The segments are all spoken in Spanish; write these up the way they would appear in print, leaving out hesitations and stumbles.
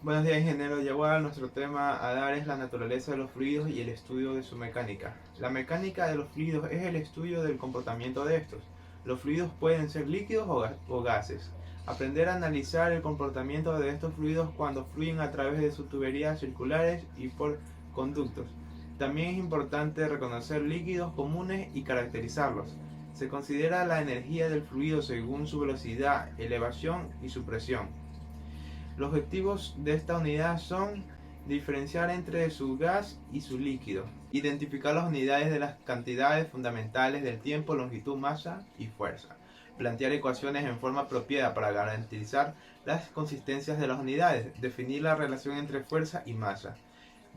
Buenos días, ingeniero Yaguar. Nuestro tema a dar es la naturaleza de los fluidos y el estudio de su mecánica. La mecánica de los fluidos es el estudio del comportamiento de estos. Los fluidos pueden ser líquidos o gases. Aprender a analizar el comportamiento de estos fluidos cuando fluyen a través de sus tuberías circulares y por conductos. También es importante reconocer líquidos comunes y caracterizarlos. Se considera la energía del fluido según su velocidad, elevación y su presión. Los objetivos de esta unidad son diferenciar entre su gas y su líquido, identificar las unidades de las cantidades fundamentales del tiempo, longitud, masa y fuerza, plantear ecuaciones en forma apropiada para garantizar las consistencias de las unidades, definir la relación entre fuerza y masa,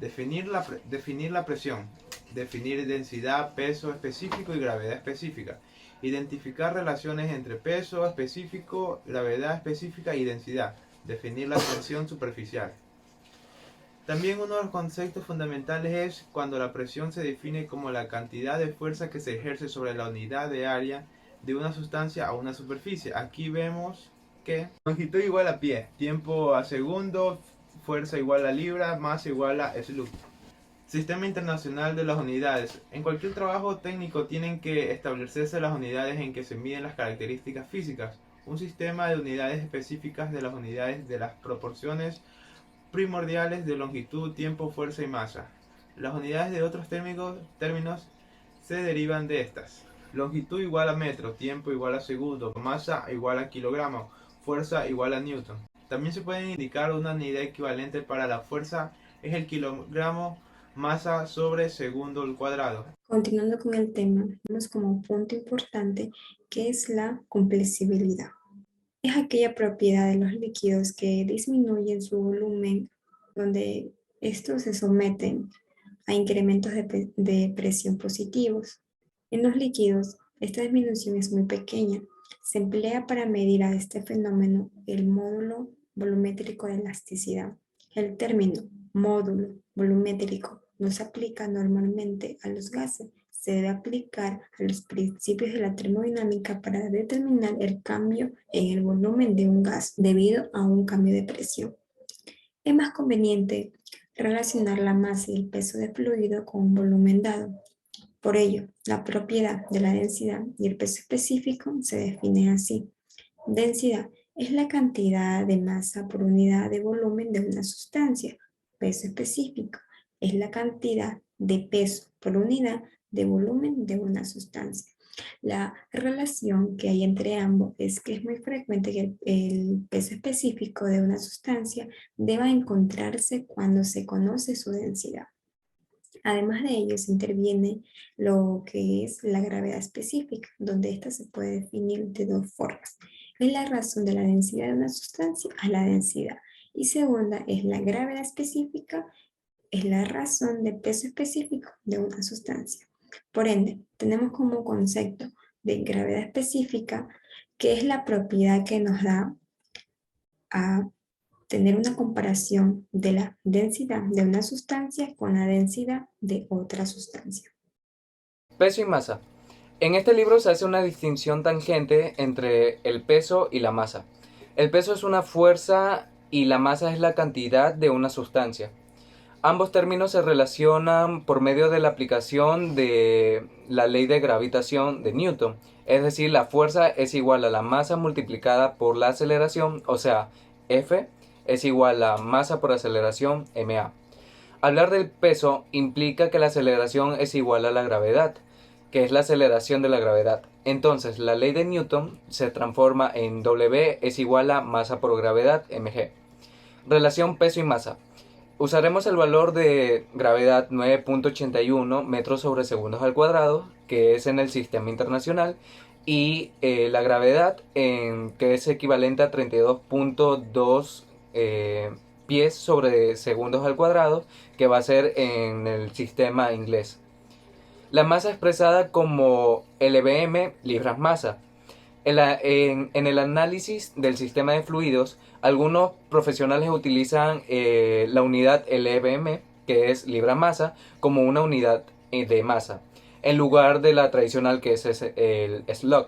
definir la presión, definir densidad, peso específico y gravedad específica, identificar relaciones entre peso específico, gravedad específica y densidad, definir la tensión superficial. También uno de los conceptos fundamentales es cuando la presión se define como la cantidad de fuerza que se ejerce sobre la unidad de área de una sustancia a una superficie. Aquí vemos que longitud igual a pie, tiempo a segundo, fuerza igual a libra, masa igual a slug. Sistema Internacional de las Unidades. En cualquier trabajo técnico tienen que establecerse las unidades en que se miden las características físicas. Un sistema de unidades específicas de las unidades de las proporciones primordiales de longitud, tiempo, fuerza y masa. Las unidades de otros términos se derivan de estas. Longitud igual a metro, tiempo igual a segundo, masa igual a kilogramo, fuerza igual a newton. También se puede indicar una unidad equivalente para la fuerza es el kilogramo masa sobre segundo al cuadrado. Continuando con el tema, vemos como un punto importante que es la compresibilidad. Es aquella propiedad de los líquidos que disminuyen su volumen donde estos se someten a incrementos de presión positivos. En los líquidos, esta disminución es muy pequeña. Se emplea para medir a este fenómeno el módulo volumétrico de elasticidad. El término módulo volumétrico no se aplica normalmente a los gases. Se debe aplicar a los principios de la termodinámica para determinar el cambio en el volumen de un gas debido a un cambio de presión. Es más conveniente relacionar la masa y el peso del fluido con un volumen dado. Por ello, la propiedad de la densidad y el peso específico se definen así. Densidad es la cantidad de masa por unidad de volumen de una sustancia. Peso específico es la cantidad de peso por unidad de volumen de una sustancia. La relación que hay entre ambos es que es muy frecuente que el peso específico de una sustancia deba encontrarse cuando se conoce su densidad. Además de ello, se interviene lo que es la gravedad específica, donde ésta se puede definir de dos formas. Es la razón de la densidad de una sustancia a la densidad. Y segunda es la gravedad específica, es la razón de peso específico de una sustancia. Por ende, tenemos como concepto de gravedad específica, que es la propiedad que nos da a tener una comparación de la densidad de una sustancia con la densidad de otra sustancia. Peso y masa. En este libro se hace una distinción tangente entre el peso y la masa. El peso es una fuerza y la masa es la cantidad de una sustancia. Ambos términos se relacionan por medio de la aplicación de la ley de gravitación de Newton. Es decir, la fuerza es igual a la masa multiplicada por la aceleración, o sea, F es igual a masa por aceleración, ma. Hablar del peso implica que la aceleración es igual a la gravedad, que es la aceleración de la gravedad. Entonces, la ley de Newton se transforma en W es igual a masa por gravedad, mg. Relación peso y masa. Usaremos el valor de gravedad 9.81 metros sobre segundos al cuadrado, que es en el sistema internacional, y la gravedad, que es equivalente a 32.2 pies sobre segundos al cuadrado, que va a ser en el sistema inglés. La masa expresada como lbm, libras masa. En el análisis del sistema de fluidos, algunos profesionales utilizan la unidad lbm, que es libra masa, como una unidad de masa, en lugar de la tradicional que es el slug.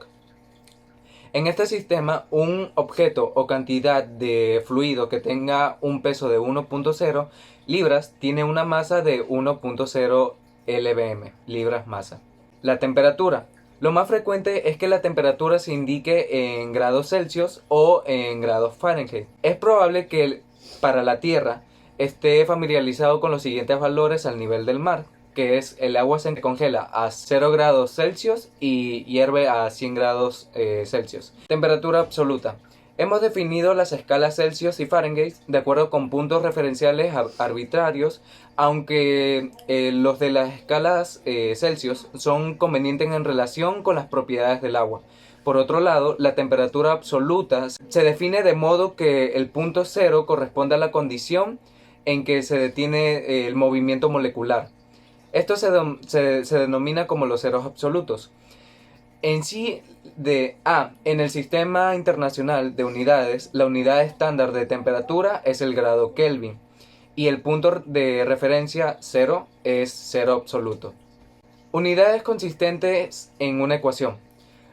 En este sistema, un objeto o cantidad de fluido que tenga un peso de 1.0 libras tiene una masa de 1.0 lbm, libras masa. La temperatura. Lo más frecuente es que la temperatura se indique en grados Celsius o en grados Fahrenheit. Es probable que para la Tierra esté familiarizado con los siguientes valores al nivel del mar, que es el agua se congela a 0 grados Celsius y hierve a 100 grados Celsius. Temperatura absoluta. Hemos definido las escalas Celsius y Fahrenheit de acuerdo con puntos referenciales arbitrarios, aunque los de las escalas Celsius son convenientes en relación con las propiedades del agua. Por otro lado, la temperatura absoluta se define de modo que el punto cero corresponde a la condición en que se detiene el movimiento molecular. Esto se denomina como los ceros absolutos. En sí, en el sistema internacional de unidades, la unidad estándar de temperatura es el grado Kelvin y el punto de referencia 0 es cero absoluto. Unidades consistentes en una ecuación.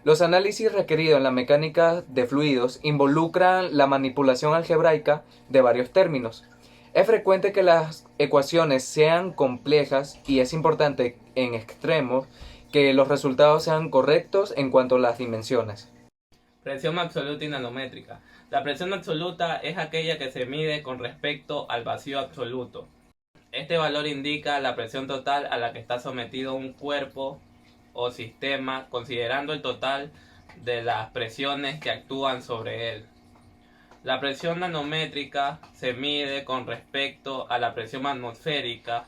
Los análisis requeridos en la mecánica de fluidos involucran la manipulación algebraica de varios términos. Es frecuente que las ecuaciones sean complejas y es importante en extremos que los resultados sean correctos en cuanto a las dimensiones. Presión absoluta y nanométrica. La presión absoluta es aquella que se mide con respecto al vacío absoluto. Este valor indica la presión total a la que está sometido un cuerpo o sistema, considerando el total de las presiones que actúan sobre él. La presión nanométrica se mide con respecto a la presión atmosférica,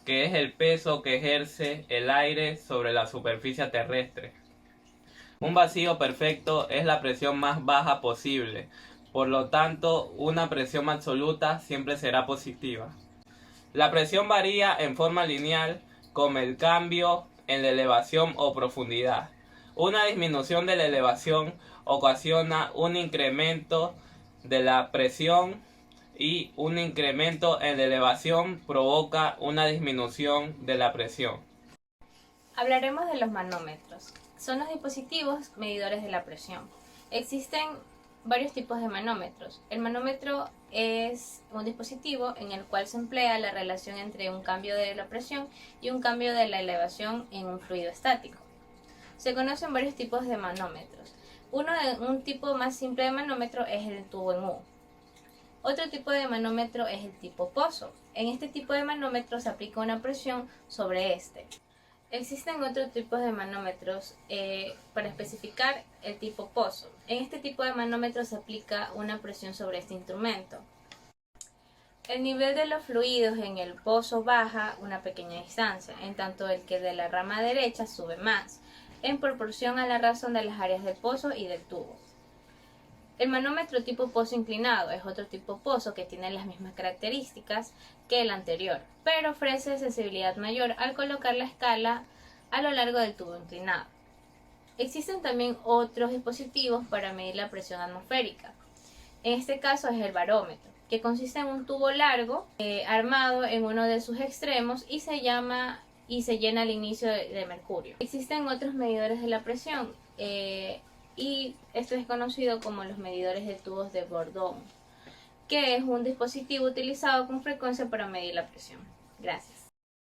que es el peso que ejerce el aire sobre la superficie terrestre. Un vacío perfecto es la presión más baja posible, por lo tanto, una presión absoluta siempre será positiva. La presión varía en forma lineal con el cambio en la elevación o profundidad. Una disminución de la elevación ocasiona un incremento de la presión y un incremento en la elevación provoca una disminución de la presión. Hablaremos de los manómetros. Son los dispositivos medidores de la presión. Existen varios tipos de manómetros. El manómetro es un dispositivo en el cual se emplea la relación entre un cambio de la presión y un cambio de la elevación en un fluido estático. Se conocen varios tipos de manómetros. Un tipo más simple de manómetro es el tubo en U. Otro tipo de manómetro es el tipo pozo. En este tipo de manómetro se aplica una presión sobre este. Existen otros tipos de manómetros para especificar el tipo pozo. En este tipo de manómetro se aplica una presión sobre este instrumento. El nivel de los fluidos en el pozo baja una pequeña distancia, en tanto el que de la rama derecha sube más, en proporción a la razón de las áreas del pozo y del tubo. El manómetro tipo pozo inclinado es otro tipo pozo que tiene las mismas características que el anterior, pero ofrece sensibilidad mayor al colocar la escala a lo largo del tubo inclinado. Existen también otros dispositivos para medir la presión atmosférica. En este caso es el barómetro, que consiste en un tubo largo armado en uno de sus extremos y se llena al inicio de mercurio. Existen otros medidores de la presión y esto es conocido como los medidores de tubos de Bourdon, que es un dispositivo utilizado con frecuencia para medir la presión. Gracias.